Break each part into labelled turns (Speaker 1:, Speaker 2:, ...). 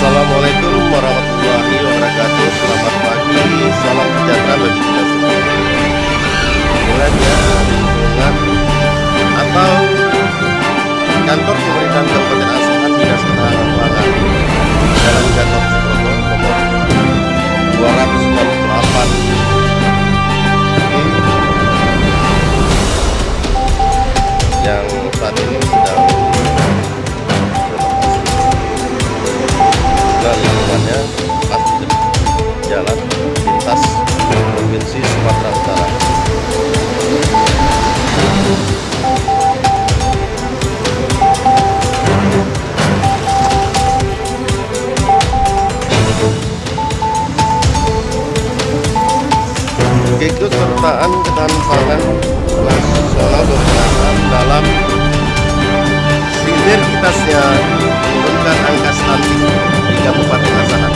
Speaker 1: Assalamualaikum warahmatullahi wabarakatuh. Selamat pagi, salam sejahtera bagi kita semua. Inilah dia lingkungan atau kantor pemerintahan Kabupaten Asahan Dinas Ketahanan Pangan, Jalan Gatot Subroto nomor 298 yang saat ini sedang lingkungannya pas jalan lintas Provinsi Sumatera Utara. Keikutsertaan ketahanan pangan nasional berperan dalam sinergitasnya menurunkan angka stunting di Kabupaten Asahan.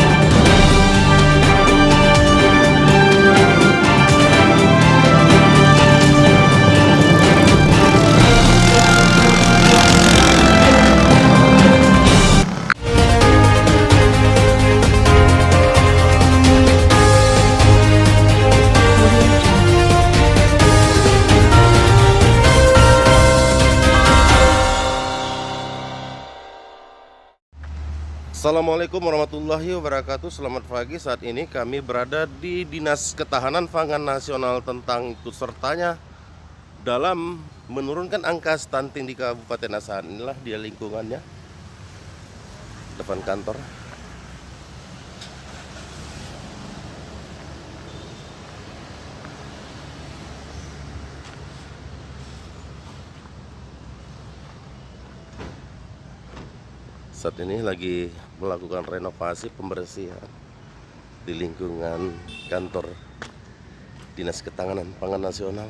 Speaker 1: Assalamualaikum warahmatullahi wabarakatuh. Selamat pagi. Saat ini kami berada di Dinas Ketahanan Pangan Nasional tentang ikut sertanya dalam menurunkan angka stunting di Kabupaten Asahan. Inilah dia lingkungannya, depan kantor. Saat ini lagi melakukan renovasi pembersihan di lingkungan kantor Dinas Ketahanan Pangan Nasional.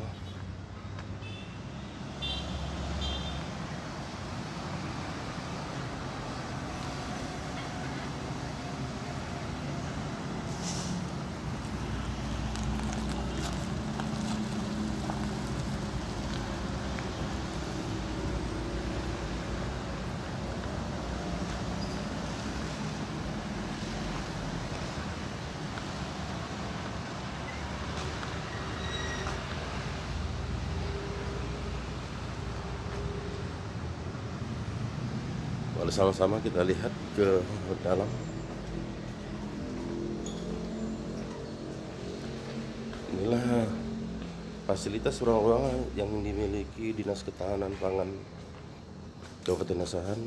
Speaker 1: Mari sama-sama kita lihat ke dalam. Inilah fasilitas ruang-ruangan yang dimiliki Dinas Ketahanan Pangan Kabupaten Asahan.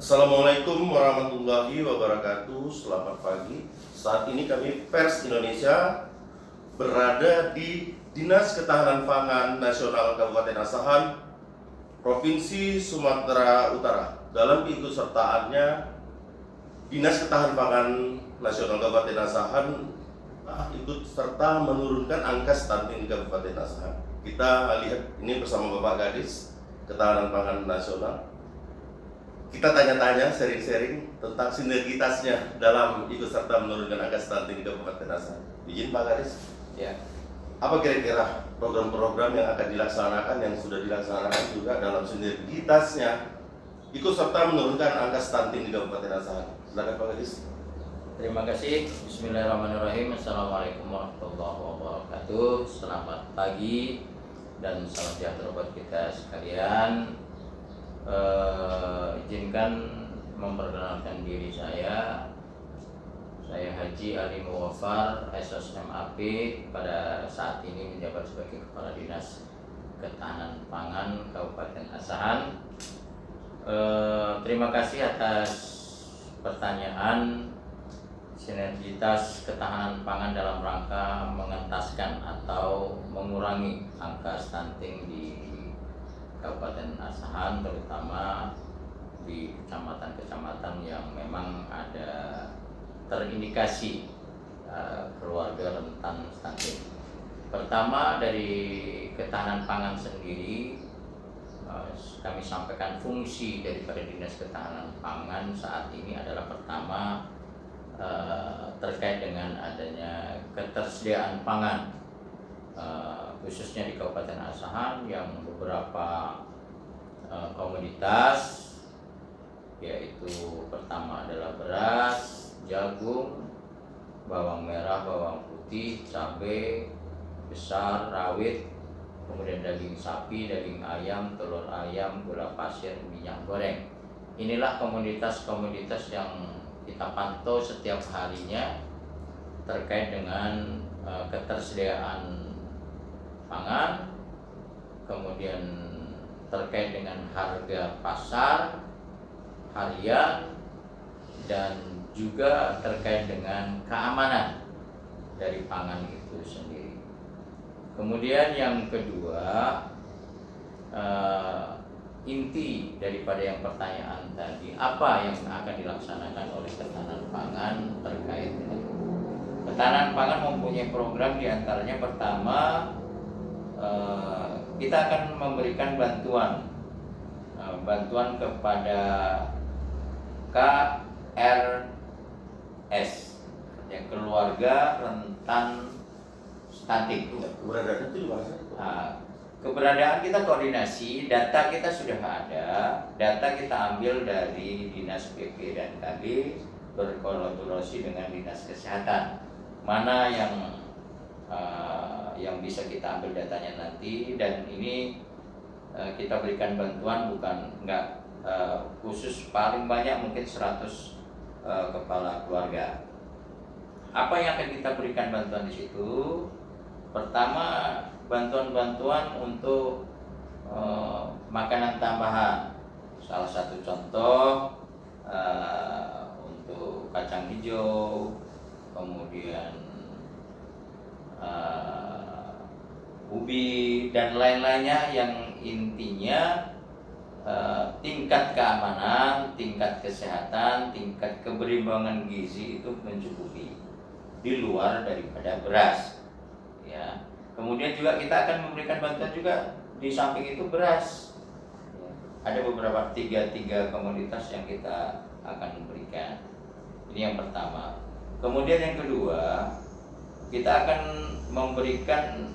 Speaker 1: Assalamualaikum warahmatullahi wabarakatuh. Selamat pagi. Saat ini kami Pers Indonesia berada di Dinas Ketahanan Pangan Nasional Kabupaten Asahan, Provinsi Sumatera Utara. Dalam keikutsertaannya, Dinas Ketahanan Pangan Nasional Kabupaten Asahan ikut serta menurunkan angka stunting di Kabupaten Asahan. Kita lihat ini bersama Bapak Kadis Ketahanan Pangan Nasional. Kita tanya-tanya, sharing-sharing tentang sinergitasnya dalam ikut serta menurunkan angka stunting di Kabupaten Asahan. Izin Pak Kadis.
Speaker 2: Ya.
Speaker 1: Apa kira-kira program-program yang akan dilaksanakan, yang sudah dilaksanakan juga dalam sinergitasnya ikut serta menurunkan angka stunting di Kabupaten Asahan. Silakan Pak Gadis.
Speaker 2: Terima kasih. Bismillahirrahmanirrahim. Assalamualaikum warahmatullahi wabarakatuh. Selamat pagi dan salam sejahtera buat kita sekalian. Izinkan memperkenalkan diri saya. Saya Haji Ali Muwafar, SSMAP, pada saat ini menjabat sebagai Kepala Dinas Ketahanan Pangan Kabupaten Asahan. Terima kasih atas pertanyaan. Sinergitas ketahanan pangan dalam rangka mengentaskan atau mengurangi angka stunting di Kabupaten Asahan, terutama di kecamatan-kecamatan yang memang ada terindikasi keluarga rentan stunting. Pertama, dari ketahanan pangan sendiri, kami sampaikan fungsi daripada Dinas Ketahanan Pangan saat ini adalah pertama, terkait dengan adanya ketersediaan pangan, khususnya di Kabupaten Asahan yang beberapa komoditas, yaitu pertama adalah beras, jagung, bawang merah, bawang putih, cabai besar, rawit, kemudian daging sapi, daging ayam, telur ayam, gula pasir, minyak goreng. Inilah komoditas-komoditas yang kita pantau setiap harinya terkait dengan ketersediaan pangan, kemudian terkait dengan harga pasar harian, dan juga terkait dengan keamanan dari pangan itu sendiri. Kemudian yang kedua, inti daripada yang pertanyaan tadi, apa yang akan dilaksanakan oleh ketahanan pangan terkait dengan ketahanan pangan mempunyai program, diantaranya pertama, kita akan memberikan bantuan kepada KRS, yang keluarga rentan stunting.
Speaker 1: Keberadaan itu gimana?
Speaker 2: Keberadaan kita koordinasi, data kita sudah ada, data kita ambil dari Dinas PP dan KB, berkolaborasi dengan Dinas Kesehatan. Mana yang bisa kita ambil datanya nanti, dan ini kita berikan bantuan nggak khusus, paling banyak mungkin 100 kepala keluarga. Apa yang akan kita berikan bantuan di situ? Pertama, bantuan-bantuan untuk makanan tambahan. Salah satu contoh untuk kacang hijau, kemudian ubi dan lain-lainnya, yang intinya tingkat keamanan, tingkat kesehatan, tingkat keberimbangan gizi itu mencukupi di luar daripada beras, ya. Kemudian juga kita akan memberikan bantuan juga di samping itu beras, ya. Ada beberapa tiga komoditas yang kita akan memberikan. Ini yang pertama. Kemudian yang kedua, kita akan memberikan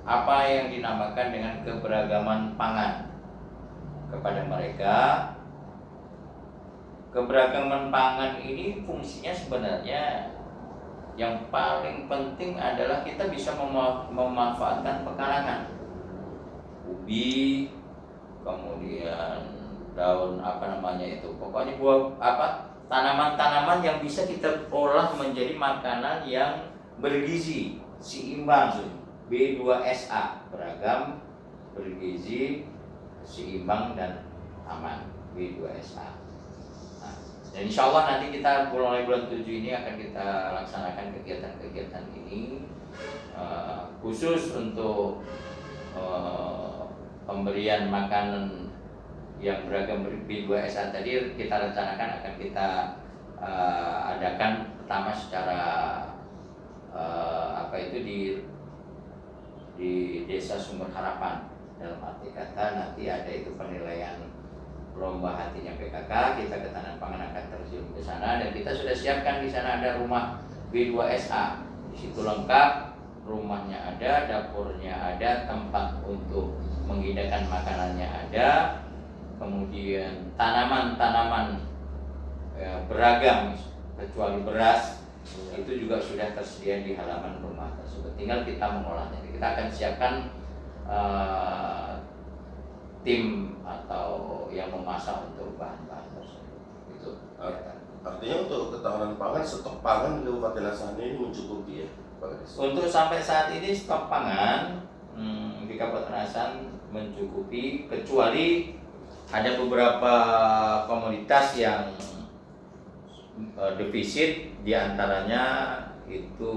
Speaker 2: apa yang dinamakan dengan keberagaman pangan kepada mereka. Keberagaman pangan ini fungsinya sebenarnya yang paling penting adalah kita bisa memanfaatkan pekarangan, ubi, kemudian daun pokoknya tanaman-tanaman yang bisa kita olah menjadi makanan yang bergizi, seimbang, B2SA, beragam, bergizi, seimbang, dan aman, B2SA. Dan insya Allah nanti kita mulai bulan 7 ini akan kita laksanakan kegiatan-kegiatan ini, khusus untuk pemberian makanan yang beragam B2SA tadi. Kita rencanakan akan kita adakan pertama secara di Desa Sumber Harapan. Dalam arti kata nanti ada itu penilaian lomba hatinya PKK, kita Ketahanan Pangan akan terjun ke sana, dan kita sudah siapkan di sana ada rumah B2SA. Di situ lengkap, rumahnya ada, dapurnya ada, tempat untuk menghidangkan makanannya ada, kemudian tanaman-tanaman beragam kecuali beras itu juga sudah tersedia di halaman rumah tersebut. Tinggal kita mengolahnya. Kita akan siapkan tim atau yang memasak untuk bahan-bahan tersebut. Itu.
Speaker 1: Artinya untuk ketahanan pangan, stok pangan di Kabupaten Asahan ini mencukupi ya, Pak Kadis?
Speaker 2: Untuk sampai saat ini stok pangan di Kabupaten Asahan mencukupi, kecuali ada beberapa komoditas yang defisit, diantaranya itu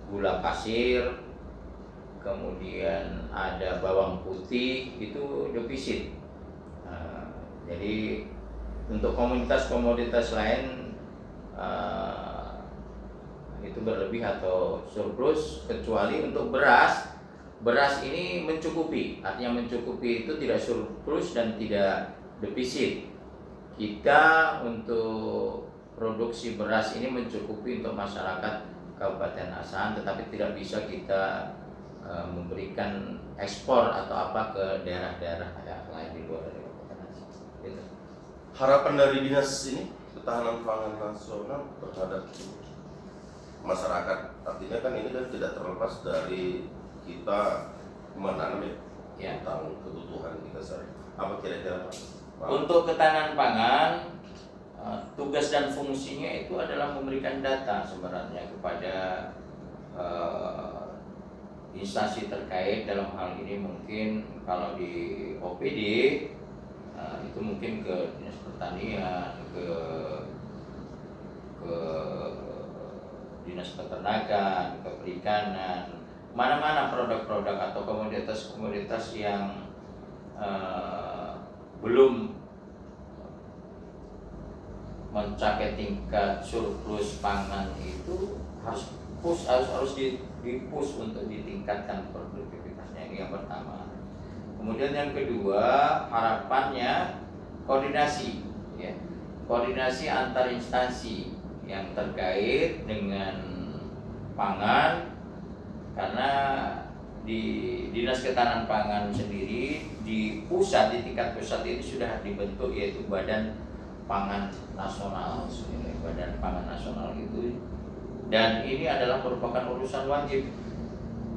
Speaker 2: gula pasir, kemudian ada bawang putih, itu defisit. Jadi untuk komoditas lain itu berlebih atau surplus, kecuali untuk beras. Beras ini mencukupi, artinya mencukupi itu tidak surplus dan tidak defisit. Kita untuk produksi beras ini mencukupi untuk masyarakat Kabupaten Asahan, tetapi tidak bisa kita memberikan ekspor atau apa ke daerah-daerah yang lain di luar dari Kabupaten Asahan. Gitu.
Speaker 1: Harapan dari dinas ini, ketahanan pangan nasional terhadap masyarakat, artinya kan ini kan tidak terlepas dari kita menanam ya, tentang kebutuhan kita sehari. Apa kira-kira Pak?
Speaker 2: Untuk ketahanan pangan, tugas dan fungsinya itu adalah memberikan data sebenarnya kepada instansi terkait. Dalam hal ini mungkin kalau di OPD itu mungkin ke Dinas Pertanian, ke Dinas Peternakan, ke Perikanan, mana-mana produk-produk atau komoditas-komoditas yang belum mencapai tingkat surplus pangan itu harus di-push untuk ditingkatkan produktivitasnya. Ini yang pertama. Kemudian yang kedua, harapannya koordinasi, ya, koordinasi antar instansi yang terkait dengan pangan, karena di Dinas Ketahanan Pangan sendiri di pusat, di tingkat pusat itu sudah dibentuk, yaitu Badan Pangan Nasional, Badan Pangan Nasional itu, dan ini adalah merupakan urusan wajib.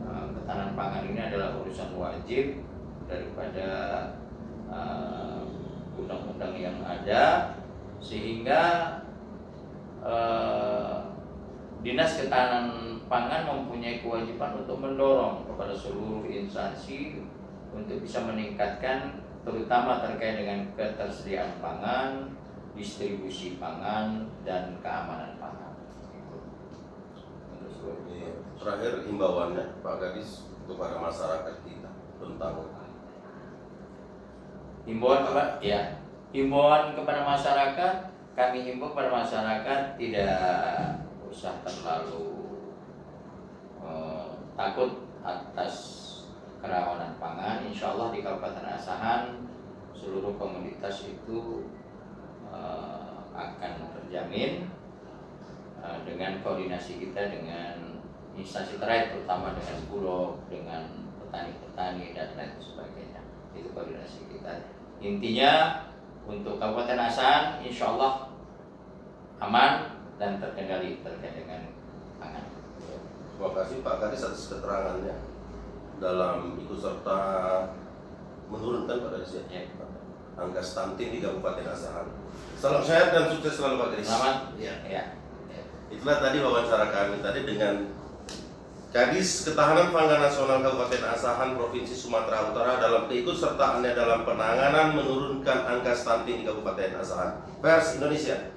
Speaker 2: Ketahanan pangan ini adalah urusan wajib daripada undang-undang yang ada, sehingga Dinas Ketahanan Pangan mempunyai kewajiban untuk mendorong kepada seluruh instansi untuk bisa meningkatkan, terutama terkait dengan ketersediaan pangan, distribusi pangan, dan keamanan pangan.
Speaker 1: Terakhir, himbauannya Pak Kadis kepada masyarakat kita tentang
Speaker 2: himbauan kepada masyarakat. Kami himbau kepada masyarakat tidak usah terlalu takut atas kerawanan pangan. Insya Allah di Kabupaten Asahan seluruh komoditas itu akan terjamin dengan koordinasi kita dengan instansi terkait, terutama dengan Bulog, dengan petani-petani dan lain sebagainya. Itu koordinasi kita. Intinya untuk Kabupaten Asahan insya Allah aman dan terkendali terkait dengan pangan.
Speaker 1: Terima kasih Pak Kadis atas keterangannya dalam ikut serta menurunkan Pak Kadis ya, angka stunting di Kabupaten Asahan. Salam sehat dan sukses selalu Pak Kadis.
Speaker 2: Selamat.
Speaker 1: Ya. Itulah tadi wawancara kami tadi dengan Kadis Ketahanan Pangan Nasional Kabupaten Asahan Provinsi Sumatera Utara dalam keikutsertaannya dalam penanganan menurunkan angka stunting di Kabupaten Asahan. Pers Indonesia.